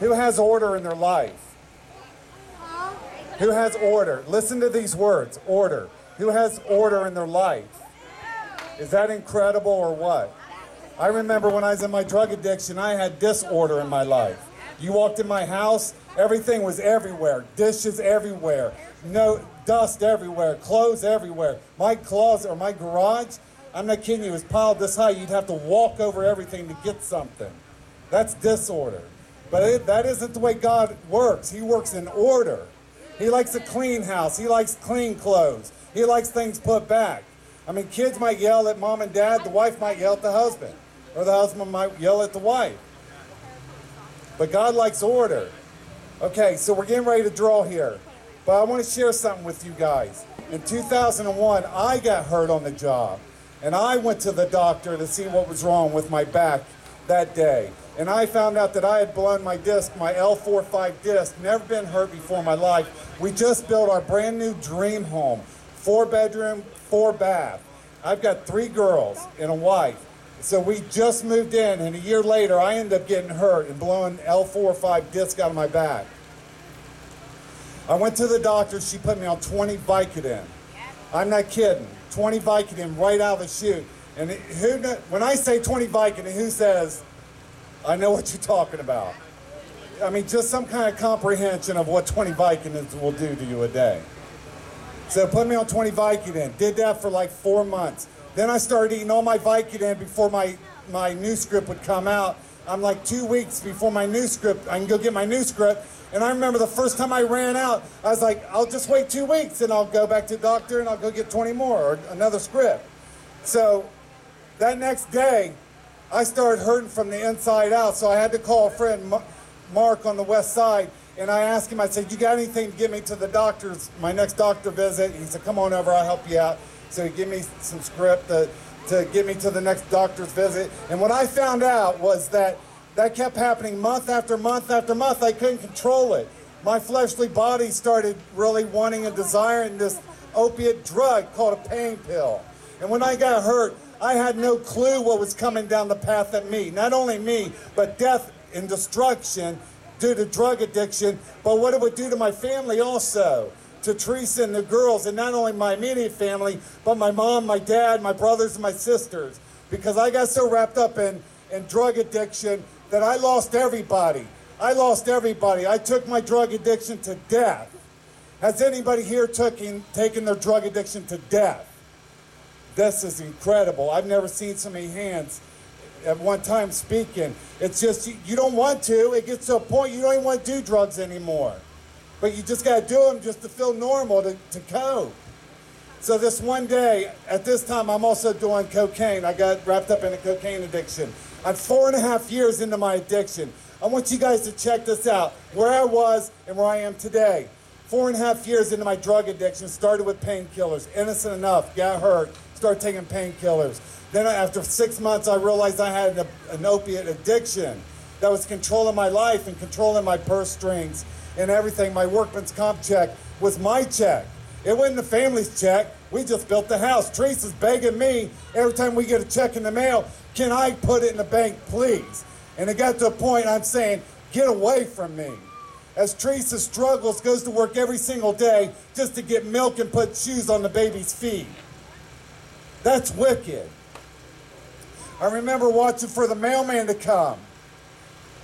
Who has order in their life? Who has order? Listen to these words, order. Who has order in their life? Is that incredible or what? I remember when I was in my drug addiction, I had disorder in my life. You walked in my house, everything was everywhere. Dishes everywhere. No dust everywhere. Clothes everywhere. My closet or my garage, I'm not kidding you, was piled this high. You'd have to walk over everything to get something. That's disorder. But that isn't the way God works. He works in order. He likes a clean house. He likes clean clothes. He likes things put back. I mean, kids might yell at mom and dad. The wife might yell at the husband. Or the husband might yell at the wife. But God likes order. Okay, so we're getting ready to draw here. But I want to share something with you guys. In 2001, I got hurt on the job. And I went to the doctor to see what was wrong with my back that day. And I found out that I had blown my disc, my L45 disc, never been hurt before in my life. We just built our brand new dream home, 4-bedroom, 4-bath. I've got 3 girls and a wife. So we just moved in, and a year later, I ended up getting hurt and blowing L45 disc out of my back. I went to the doctor. She put me on 20 Vicodin. I'm not kidding. 20 Vicodin right out of the chute. And when I say 20 Vicodin, who says, I know what you're talking about? I mean, just some kind of comprehension of what 20 Vicodins will do to you a day. So put me on 20 Vicodin. Did that for like 4 months. Then I started eating all my Vicodin before my new script would come out. I'm like 2 weeks before my new script. I can go get my new script. And I remember the first time I ran out, I was like, I'll just wait 2 weeks and I'll go back to the doctor and I'll go get 20 more or another script. So that next day, I started hurting from the inside out. So I had to call a friend, Mark, on the west side. And I asked him, I said, you got anything to get me to the doctor's, my next doctor visit? He said, come on over, I'll help you out. So he gave me some script to get me to the next doctor's visit. And what I found out was that kept happening month after month after month. I couldn't control it. My fleshly body started really wanting and desiring this opiate drug called a pain pill. And when I got hurt, I had no clue what was coming down the path at me. Not only me, but death and destruction due to drug addiction, but what it would do to my family also. To Teresa and the girls, and not only my immediate family, but my mom, my dad, my brothers, and my sisters. Because I got so wrapped up in drug addiction that I lost everybody. I lost everybody. I took my drug addiction to death. Has anybody here taken their drug addiction to death? This is incredible. I've never seen so many hands at one time speaking. It's just, you don't want to. It gets to a point you don't even want to do drugs anymore. But you just got to do them just to feel normal, to cope. So this one day, at this time, I'm also doing cocaine. I got wrapped up in a cocaine addiction. I'm 4.5 years into my addiction. I want you guys to check this out, where I was and where I am today. 4.5 years into my drug addiction, started with painkillers, innocent enough, got hurt, started taking painkillers. Then after 6 months, I realized I had an opiate addiction that was controlling my life and controlling my purse strings and everything. My workman's comp check was my check. It wasn't the family's check. We just built the house. Teresa's begging me every time we get a check in the mail, can I put it in the bank, please? And it got to a point I'm saying, get away from me. As Teresa struggles, goes to work every single day just to get milk and put shoes on the baby's feet. That's wicked. I remember watching for the mailman to come.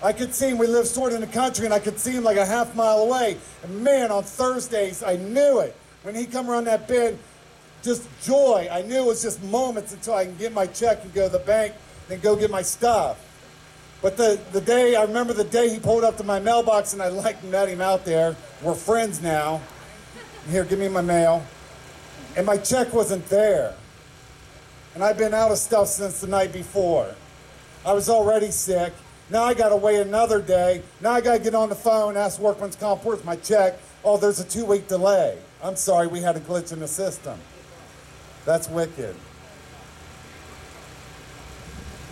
I could see him, we lived sort of in the country, and I could see him like a half mile away. And man, on Thursdays, I knew it. When he come around that bend, just joy. I knew it was just moments until I can get my check and go to the bank, then go get my stuff. But the day, I remember the day he pulled up to my mailbox and I met him out there. We're friends now. Here, give me my mail. And my check wasn't there. And I've been out of stuff since the night before. I was already sick. Now I got to wait another day. Now I got to get on the phone, ask Workman's Comp, where's my check? Oh, there's a 2-week delay. I'm sorry, we had a glitch in the system. That's wicked.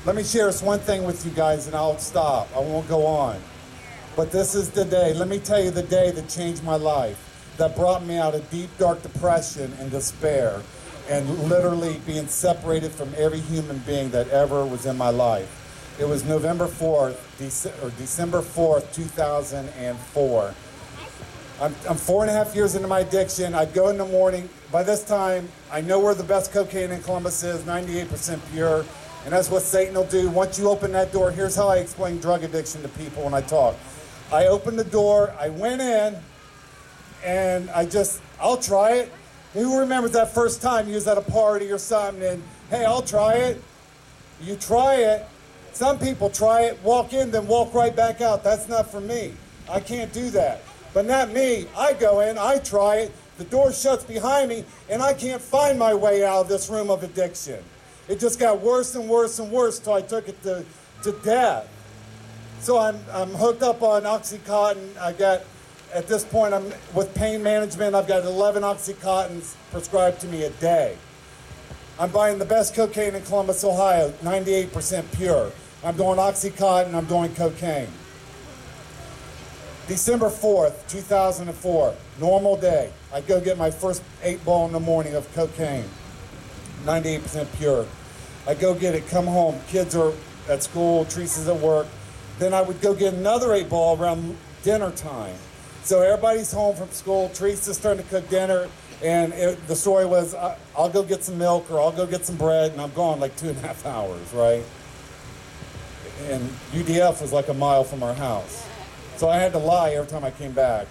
Let me share this one thing with you guys and I'll stop. I won't go on. But this is the day, let me tell you the day that changed my life, that brought me out of deep, dark depression and despair and literally being separated from every human being that ever was in my life. It was November 4th, or December 4th, 2004. I'm 4.5 years into my addiction. I'd go in the morning. By this time, I know where the best cocaine in Columbus is, 98% pure. And that's what Satan will do. Once you open that door, here's how I explain drug addiction to people when I talk. I opened the door, I went in, and I'll try it. Who remembers that first time you was at a party or something and, hey, I'll try it. You try it. Some people try it, walk in, then walk right back out. That's not for me. I can't do that. But not me. I go in, I try it, the door shuts behind me, and I can't find my way out of this room of addiction. It just got worse and worse and worse till I took it to death. So I'm hooked up on Oxycontin. At this point, I'm with pain management. I've got 11 Oxycontins prescribed to me a day. I'm buying the best cocaine in Columbus, Ohio, 98% pure. I'm doing Oxycontin, I'm doing cocaine. December 4th, 2004, normal day. I go get my first 8-ball in the morning of cocaine, 98% pure. I go get it, come home, kids are at school, Teresa's at work. Then I would go get another 8-ball around dinner time. So everybody's home from school, Teresa's starting to cook dinner, and the story was, I'll go get some milk or I'll go get some bread, and I'm gone like 2.5 hours, right? And UDF was like a mile from our house. So I had to lie every time I came back.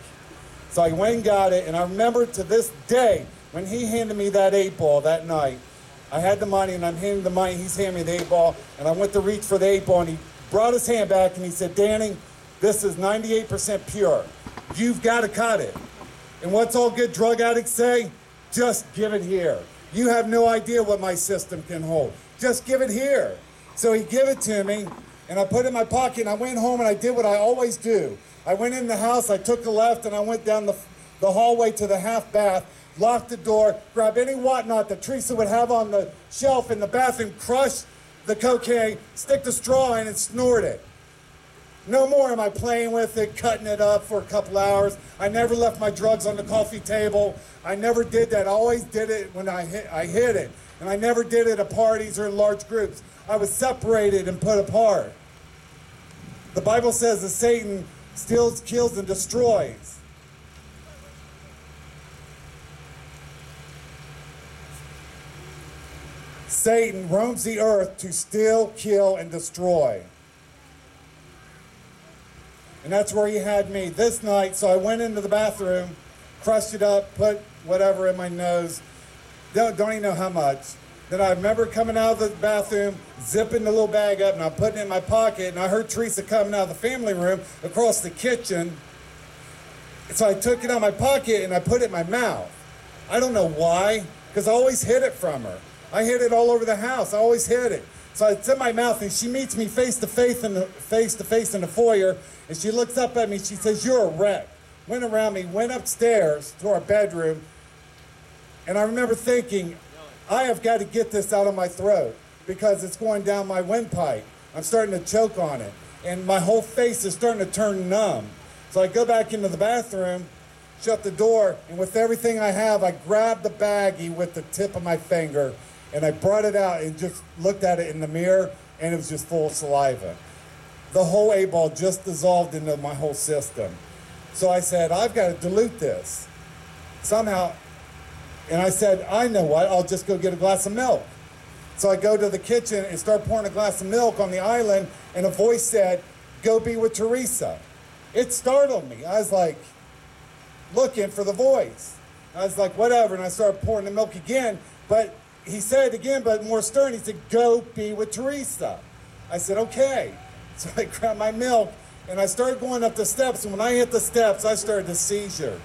So I went and got it, and I remember to this day, when he handed me that 8-ball that night, I had the money, and I'm handing the money, he's handing me the 8-ball, and I went to reach for the 8-ball, and he brought his hand back, and he said, Danny, this is 98% pure. You've got to cut it. And what's all good drug addicts say? Just give it here. You have no idea what my system can hold. Just give it here. So he gave it to me, and I put it in my pocket, and I went home, and I did what I always do. I went in the house, I took a left, and I went down the hallway to the half bath, locked the door, grabbed any whatnot that Teresa would have on the shelf in the bathroom, crush the cocaine, stick the straw in, and snort it. No more am I playing with it, cutting it up for a couple hours. I never left my drugs on the coffee table. I never did that. I always did it when I hid it. And I never did it at parties or in large groups. I was separated and put apart. The Bible says that Satan steals, kills, and destroys. Satan roams the earth to steal, kill, and destroy. And that's where he had me this night. So I went into the bathroom, crushed it up, put whatever in my nose. Don't even know how much. Then I remember coming out of the bathroom, zipping the little bag up, and I'm putting it in my pocket. And I heard Teresa coming out of the family room across the kitchen. And so I took it out of my pocket and I put it in my mouth. I don't know why, because I always hid it from her. I hid it all over the house. I always hid it. So it's in my mouth, and she meets me face to face in the foyer, and she looks up at me. She says, "You're a wreck." Went around me, went upstairs to our bedroom, and I remember thinking, I have got to get this out of my throat because it's going down my windpipe. I'm starting to choke on it, and my whole face is starting to turn numb. So I go back into the bathroom, shut the door, and with everything I have, I grabbed the baggie with the tip of my finger, and I brought it out and just looked at it in the mirror, and it was just full of saliva. The whole 8-ball just dissolved into my whole system. So I said, I've got to dilute this somehow. And I said, I know what, I'll just go get a glass of milk. So I go to the kitchen and start pouring a glass of milk on the island, and a voice said, "Go be with Teresa." It startled me. I was like, looking for the voice. I was like, whatever, and I started pouring the milk again, but he said it again, but more stern. He said, "Go be with Teresa." I said, okay. So I grabbed my milk, and I started going up the steps, and when I hit the steps, I started a seizure.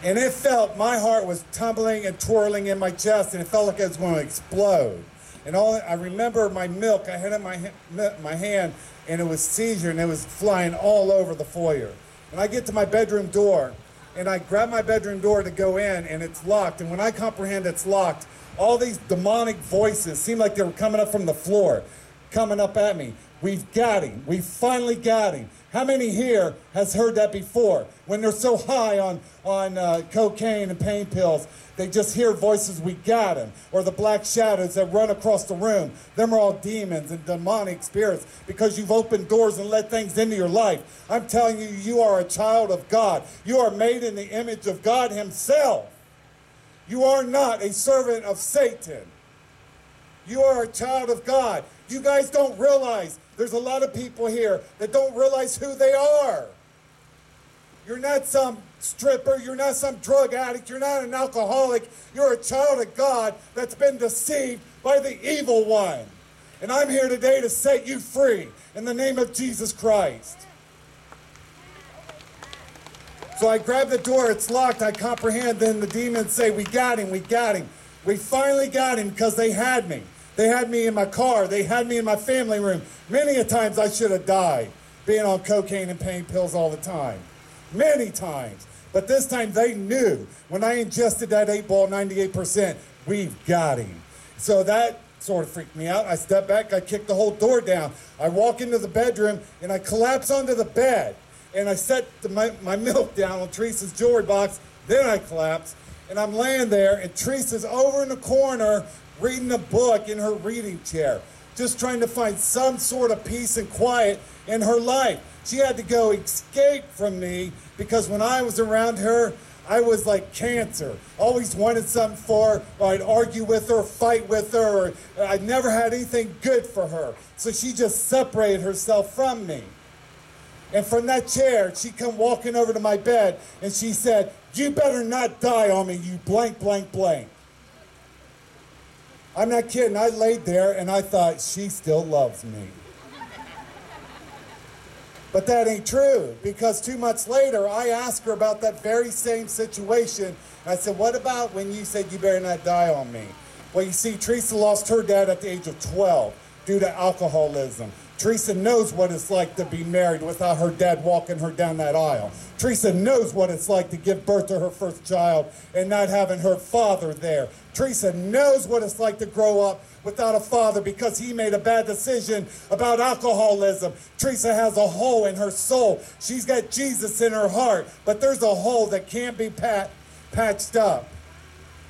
And it felt, my heart was tumbling and twirling in my chest, and it felt like it was going to explode. And I remember my milk, I had it in my hand, and it was seizure, and it was flying all over the foyer. And I get to my bedroom door, and I grab my bedroom door to go in, and it's locked. And when I comprehend it's locked, all these demonic voices seemed like they were coming up from the floor, coming up at me. "We've got him. We finally got him. How many here has heard that before? When they're so high on cocaine and pain pills, they just hear voices, we got him. Or the black shadows that run across the room. Them are all demons and demonic spirits because you've opened doors and let things into your life. I'm telling you, you are a child of God. You are made in the image of God himself. You are not a servant of Satan. You are a child of God. You guys don't realize there's a lot of people here that don't realize who they are. You're not some stripper. You're not some drug addict. You're not an alcoholic. You're a child of God that's been deceived by the evil one. And I'm here today to set you free in the name of Jesus Christ. So I grab the door. It's locked. I comprehend. Then the demons say, we got him. We got him. We finally got him because they had me. They had me in my car. They had me in my family room. Many a times I should have died being on cocaine and pain pills all the time. Many times. But this time they knew when I ingested that 8-ball 98%, we've got him. So that sort of freaked me out. I stepped back. I kicked the whole door down. I walk into the bedroom and I collapse onto the bed. And I set my milk down on Teresa's jewelry box. Then I collapse. And I'm laying there and Teresa's over in the corner reading a book in her reading chair, just trying to find some sort of peace and quiet in her life. She had to go escape from me because when I was around her, I was like cancer. Always wanted something for her, or I'd argue with her, fight with her, or I never had anything good for her. So she just separated herself from me. And from that chair, she come walking over to my bed and she said, you better not die on me, you blank, blank, blank. I'm not kidding. I laid there and I thought, she still loves me. But that ain't true, because 2 months later, I asked her about that very same situation. I said, what about when you said you better not die on me? Well, you see, Teresa lost her dad at the age of 12 due to alcoholism. Teresa knows what it's like to be married without her dad walking her down that aisle. Teresa knows what it's like to give birth to her first child and not having her father there. Teresa knows what it's like to grow up without a father because he made a bad decision about alcoholism. Teresa has a hole in her soul. She's got Jesus in her heart, but there's a hole that can't be patched up.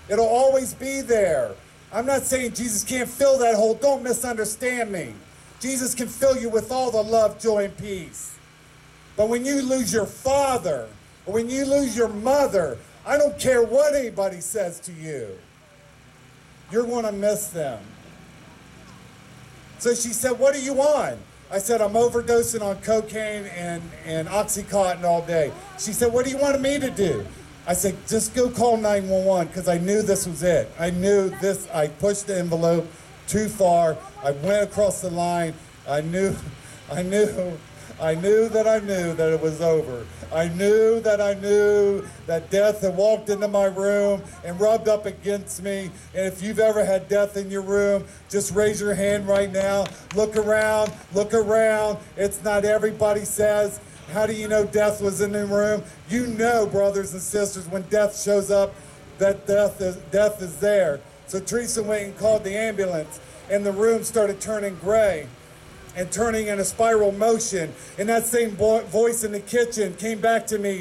It'll always be there. I'm not saying Jesus can't fill that hole. Don't misunderstand me. Jesus can fill you with all the love, joy, and peace. But when you lose your father, or when you lose your mother, I don't care what anybody says to you. You're going to miss them. So she said, what are you on? I said, I'm overdosing on cocaine and Oxycontin all day. She said, what do you want me to do? I said, just go call 911, because I knew this was it. I knew this. I pushed the envelope too far. I went across the line. I knew that it was over. I knew that death had walked into my room and rubbed up against me. And if you've ever had death in your room, just raise your hand right now. Look around, look around. It's not everybody says, how do you know death was in the room? You know, brothers and sisters, when death shows up, that death is there. So Teresa went and called the ambulance, and the room started turning gray and turning in a spiral motion. And that same voice in the kitchen came back to me.